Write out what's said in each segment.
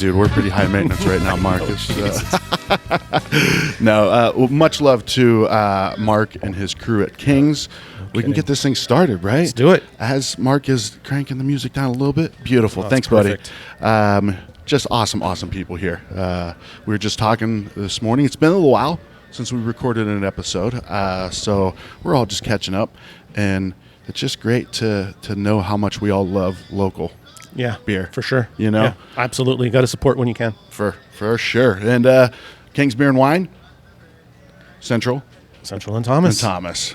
dude. We're pretty high maintenance right now, Marcus. Well, much love to Mark and his crew at King's. We can get this thing started, right? Let's do it. As Mark is cranking the music down a little bit. Beautiful. Thanks, perfect. buddy. Just awesome people here. We were just talking this morning. It's been a little while since we recorded an episode, so we're all just catching up, and it's just great to know how much we all love local beer. For sure. You know? Yeah, absolutely. Got to support when you can. For sure. And King's Beer and Wine, Central and Thomas.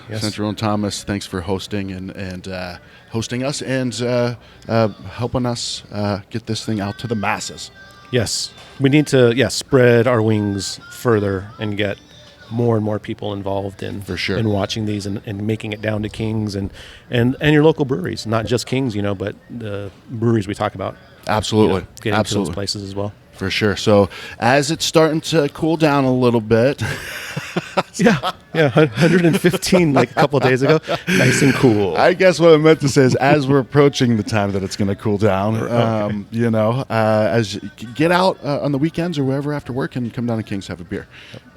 Yes. Central and Thomas, thanks for hosting and hosting us and helping us get this thing out to the masses. Yes. We need to spread our wings further and get more and more people involved in watching these and making it down to King's and your local breweries, not just King's, but the breweries we talk about. Absolutely. Getting to those places as well. For sure. So as it's starting to cool down a little bit. 115 like a couple of days ago. Nice and cool. I guess what I meant to say is as we're approaching the time that it's going to cool down, as you get out on the weekends or wherever after work and come down to King's, have a beer.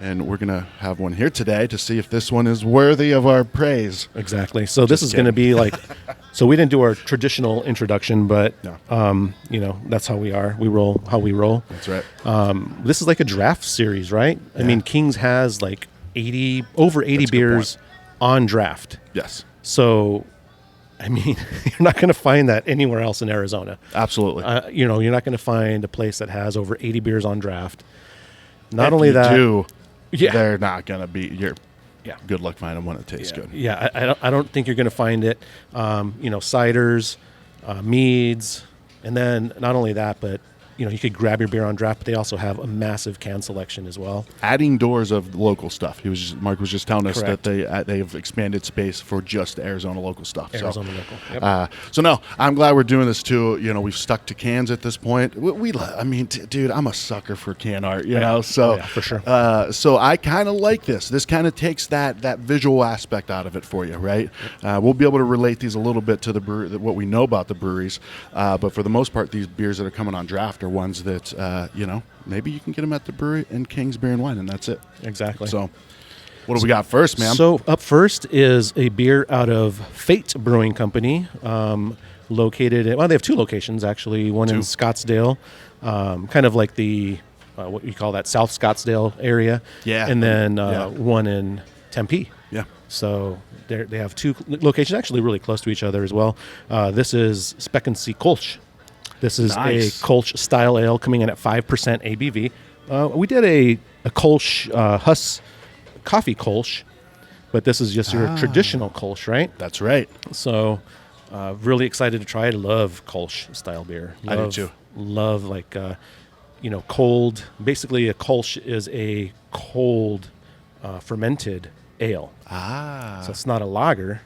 And we're going to have one here today to see if this one is worthy of our praise. Exactly. So this is going to be like, so we didn't do our traditional introduction, but, that's how we are. We roll how we roll. That's right. This is like a draft series, right? Yeah. I mean, King's has like over 80 beers on draft. Yes. So, I mean, you're not going to find that anywhere else in Arizona. Absolutely. You're not going to find a place that has over 80 beers on draft. Not only that, they're not going to be good luck finding one that tastes good. Yeah, I don't think you're going to find it. Ciders, meads, and then not only that, but you could grab your beer on draft, but they also have a massive can selection as well. Adding doors of local stuff. Mark was just telling us Correct. that they have expanded space for just Arizona local stuff. Local. Yep. So no, I'm glad we're doing this too. We've stuck to cans at this point. Dude, I'm a sucker for can art. So for sure. So I kind of like this. This kind of takes that visual aspect out of it for you, right? We'll be able to relate these a little bit to what we know about the breweries, but for the most part, these beers that are coming on draft are ones that maybe you can get them at the brewery and King's Beer and Wine, and that's it. Exactly. So what do we got first, man? So up first is a beer out of Fate Brewing Company, located they have two locations actually. One in Scottsdale, kind of like the what you call that South Scottsdale area. Yeah. And then one in Tempe. Yeah. So they have two locations actually really close to each other as well. This is Sprechen Sie Kölsch. This is a Kölsch style ale coming in at 5% ABV. We did a Kölsch Huss coffee Kölsch, but this is just your traditional Kölsch, right? That's right. So really excited to try it. I love Kölsch style beer. I do too. Love cold. Basically, a Kölsch is a cold fermented ale. So it's not a lager,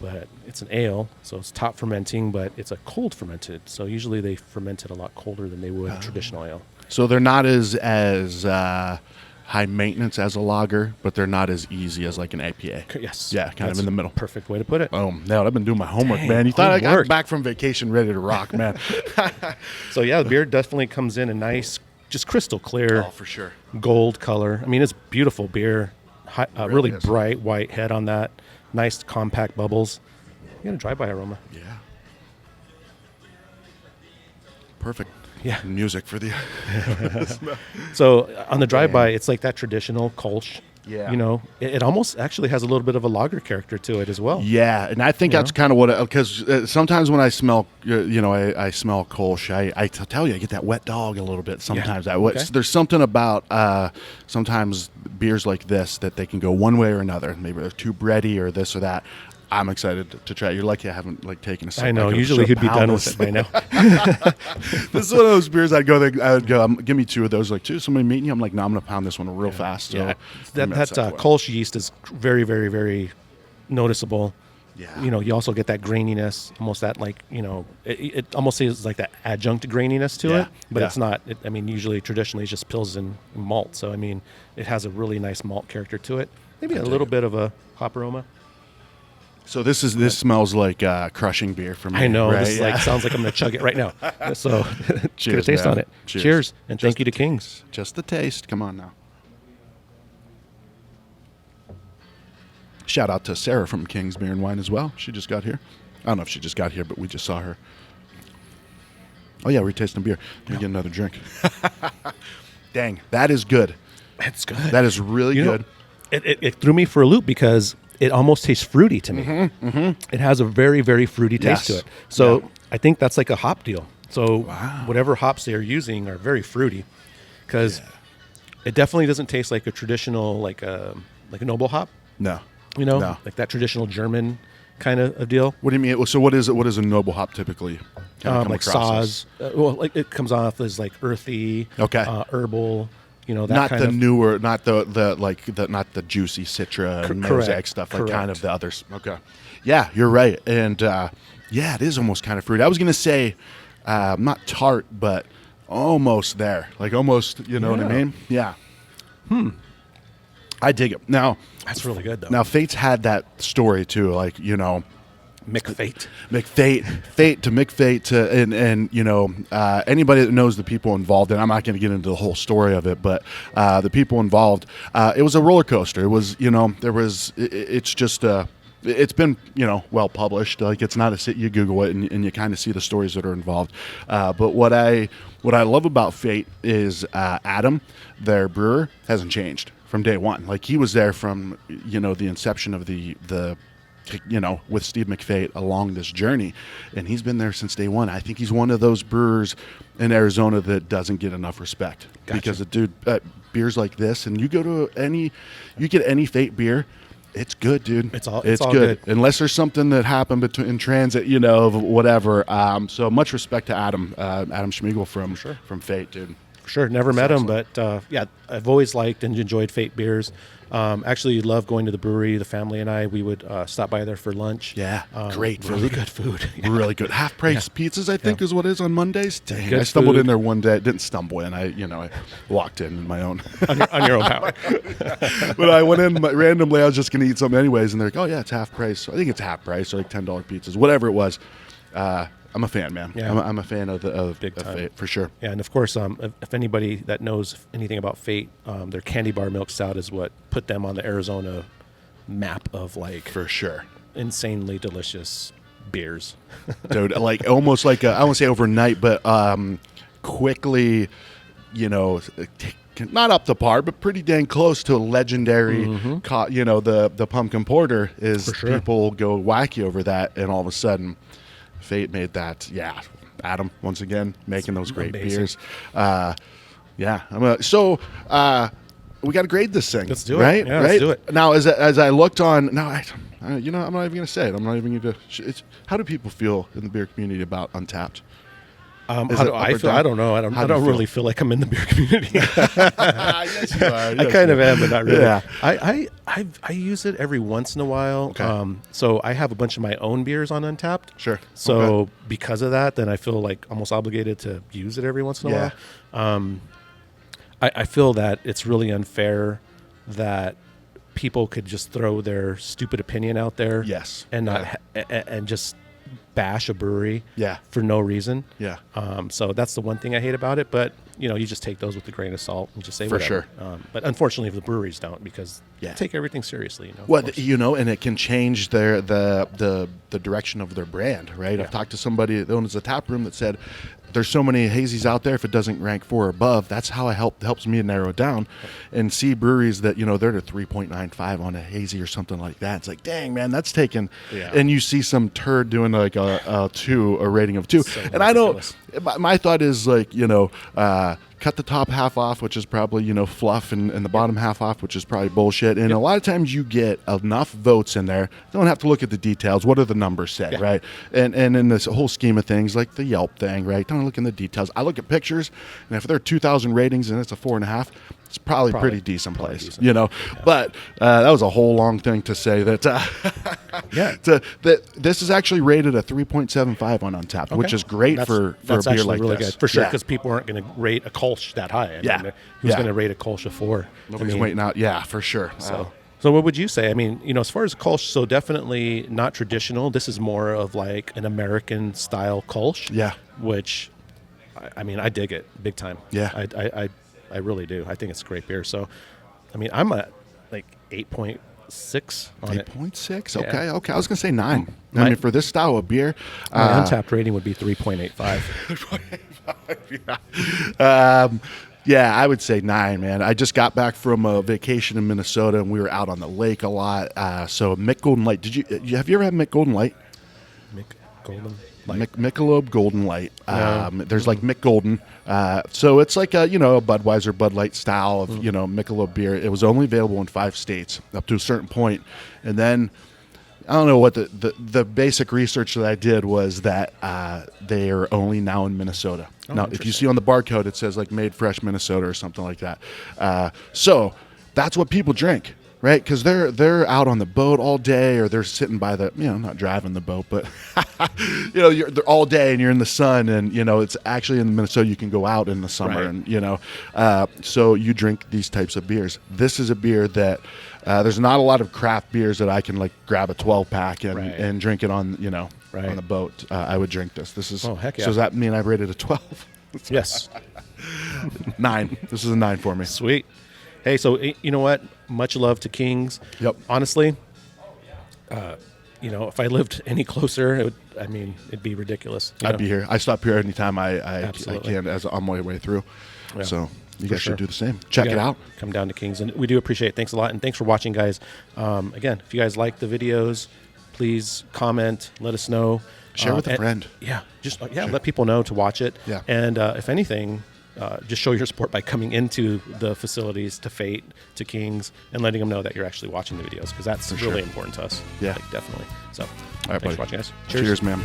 but it's an ale, so it's top fermenting, but it's a cold fermented. So usually they ferment it a lot colder than they would traditional ale. So they're not as high maintenance as a lager, but they're not as easy as like an IPA. Yes. Yeah, kind of in the middle. Perfect way to put it. Oh, no, I've been doing my homework, man. You thought I got back from vacation ready to rock, man. So the beer definitely comes in a nice, just crystal clear. Oh, for sure. Gold color. I mean, it's beautiful beer. Really bright white head on that. Nice compact bubbles. You got a drive-by aroma. Yeah. Perfect. Yeah. Music for the... So on the drive-by, it's like that traditional Kölsch. Yeah. It almost actually has a little bit of a lager character to it as well. Yeah, and I think that's kind of what... Because sometimes when I smell, I smell Kölsch, I tell you, I get that wet dog a little bit sometimes. Yeah. There's something about sometimes beers like this that they can go one way or another. Maybe they're too bready or this or that. I'm excited to try it. You're lucky I haven't taken a sip. I know. Usually he'd be done with it by now. This is one of those beers I would go, give me two of those. Like, somebody meeting you? I'm like, no, I'm going to pound this one real fast. So that Kölsch yeast is very, very, very noticeable. Yeah. You also get that graininess, almost that it almost seems like that adjunct graininess to it, but it's not. Usually traditionally it's just pills and malt. So, it has a really nice malt character to it. Maybe a little bit of a hop aroma. So this smells like crushing beer for me. I know. right? This sounds like I'm going to chug it right now. So Cheers, get a taste man. on it. Cheers. And thank you to Kings. Just the taste. Come on now. Shout out to Sarah from King's Beer and Wine as well. She just got here. I don't know if she just got here, but we just saw her. Oh, yeah, we're tasting beer. Let me get another drink. Dang, that is good. That's good. That is really good. It threw me for a loop because it almost tastes fruity to me. It has a very, very fruity taste to it. So I think that's like a hop deal. So whatever hops they're using are very fruity because it definitely doesn't taste like a traditional, like a noble hop. No. Like that traditional German kind of deal. What do you mean? So what is it? What is a noble hop typically? Like Saaz. Like it comes off as like earthy, herbal. That not kind the of newer, not not the juicy Citra and Mosaic stuff, like kind of the others. Okay, yeah, you're right, and it is almost kind of fruity. I was gonna say not tart, but almost there, like almost. You know what I mean? Yeah. I dig it. Now that's really good though. Now Fate's had that story too, like McFate to McFate to and anybody that knows the people involved, and I'm not going to get into the whole story of it, but the people involved, it was a roller coaster. It was it's just it's been well published. Like it's not you Google it and you kind of see the stories that are involved. But what I love about Fate is Adam, their brewer, hasn't changed from day one. Like he was there from the inception of the with Steve McFate along this journey, and he's been there since day one. I think he's one of those brewers in Arizona that doesn't get enough respect because the dude beers like this, and you get any Fate beer, it's good, dude. It's all good unless there's something that happened in transit, of whatever. So much respect to Adam Schmiegel from Fate, dude. Sure, never met him, but I've always liked and enjoyed Fate beers. Actually, love going to the brewery. The family and I, we would stop by there for lunch. Yeah, great food. Really good food. Really good. Half-price pizzas, I think, is what it is on Mondays. Dang, good I stumbled food. in there one day. Didn't stumble in. I walked in my own. on your own power. But I went in randomly. I was just going to eat something anyways, and they're like, "Oh yeah, it's half price." So I think it's half price, so like $10 pizzas, whatever it was. I'm a fan, man. Yeah. I'm a fan of Fate for sure. Yeah, and of course, if anybody that knows anything about Fate, their candy bar milk stout is what put them on the Arizona map of for sure insanely delicious beers. Dude, like almost like I won't say overnight, but quickly, not up to par, but pretty dang close to a legendary. The pumpkin porter is people go wacky over that, and all of a sudden. Fate made that, Adam once again making those great beers. We got to grade this thing. Let's do it, right? Yeah, right? let's do it. Now, as I looked on, I'm not even going to say it. I'm not even going to. How do people feel in the beer community about Untapped? How do I feel? I don't know. I don't really feel like I'm in the beer community. Yes, you are. I kind of am, but not really. Yeah. I use it every once in a while. Okay. So I have a bunch of my own beers on Untapped. Sure. So because of that, then I feel like almost obligated to use it every once in a while. I feel that it's really unfair that people could just throw their stupid opinion out there. Yes. And not and just bash a brewery for no reason. Yeah. So that's the one thing I hate about it, but you just take those with a grain of salt and just say whatever. For sure. But unfortunately, the breweries don't because they take everything seriously. Well, and it can change the direction of their brand, right? Yeah. I've talked to somebody that owns a tap room that said, there's so many hazies out there. If it doesn't rank 4 or above, that's how helps me narrow it down, and see breweries that they're at 3.95 on a hazy or something like that. It's like, dang man, that's taken. Yeah. And you see some turd doing like a rating of 2, so and I don't. My thought is like cut the top half off, which is probably fluff, and the bottom half off, which is probably bullshit. And a lot of times you get enough votes in there. Don't have to look at the details. What do the numbers say, right? And in this whole scheme of things, like the Yelp thing, right? Don't look in the details. I look at pictures, and if there are 2,000 ratings and it's a 4.5, it's probably pretty decent place, decent. Yeah. But that was a whole long thing to say that. That this is actually rated a 3.75 on Untapped, which is great for a beer like really this. Good. For sure, because people aren't going to rate a Kolsch that high. I mean, who's going to rate a Kolsch a 4? Nobody's waiting out. Yeah, for sure. So So what would you say? I mean, as far as Kolsch, so definitely not traditional. This is more of like an American style Kolsch. Yeah. Which, I mean, I dig it big time. Yeah. I really do. I think it's a great beer. So, I mean, I'm at like 8.6 on it. 8.6. Yeah. Okay. I was gonna say 9. I mean, for this style of beer, My untapped rating would be 3.85. yeah, I would say 9, man. I just got back from a vacation in Minnesota, and we were out on the lake a lot. So Mick Golden Light. Have you ever had Mick Golden Light? Mick Golden Light. Michelob Golden Light. No. There's like Mick Golden. So it's like a Budweiser, Bud Light style of Michelob beer. It was only available in 5 states up to a certain point, and then I don't know what the basic research that I did was that they are only now in Minnesota. Now, if you see on the barcode, it says like made fresh Minnesota or something like that. So that's what people drink, right? Because they're out on the boat all day, or they're sitting by the not driving the boat, but they're all day and you're in the sun, and it's actually in Minnesota you can go out in the summer, right. and so you drink these types of beers. This is a beer that. There's not a lot of craft beers that I can like grab a 12-pack and drink it on on the boat. I would drink this. This is heck yeah. So does that mean I rated a 12? Yes. 9. This is a 9 for me. Sweet. Hey, so you know what? Much love to Kings. Yep. Honestly, if I lived any closer, it'd be ridiculous. I'd be here. I stop here anytime I can as on my way through. Yeah. So you guys sure. should do the same. Check it out. Come down to Kings, and we do appreciate it. Thanks a lot, and thanks for watching, guys. Again, if you guys like the videos, please comment. Let us know. Share with a friend. Yeah, just let people know to watch it. Yeah. And if anything, just show your support by coming into the facilities, to Fate, to Kings, and letting them know that you're actually watching the videos, because that's really important to us. Yeah. Definitely. So, All right, thanks buddy. for watching, guys. Cheers, man.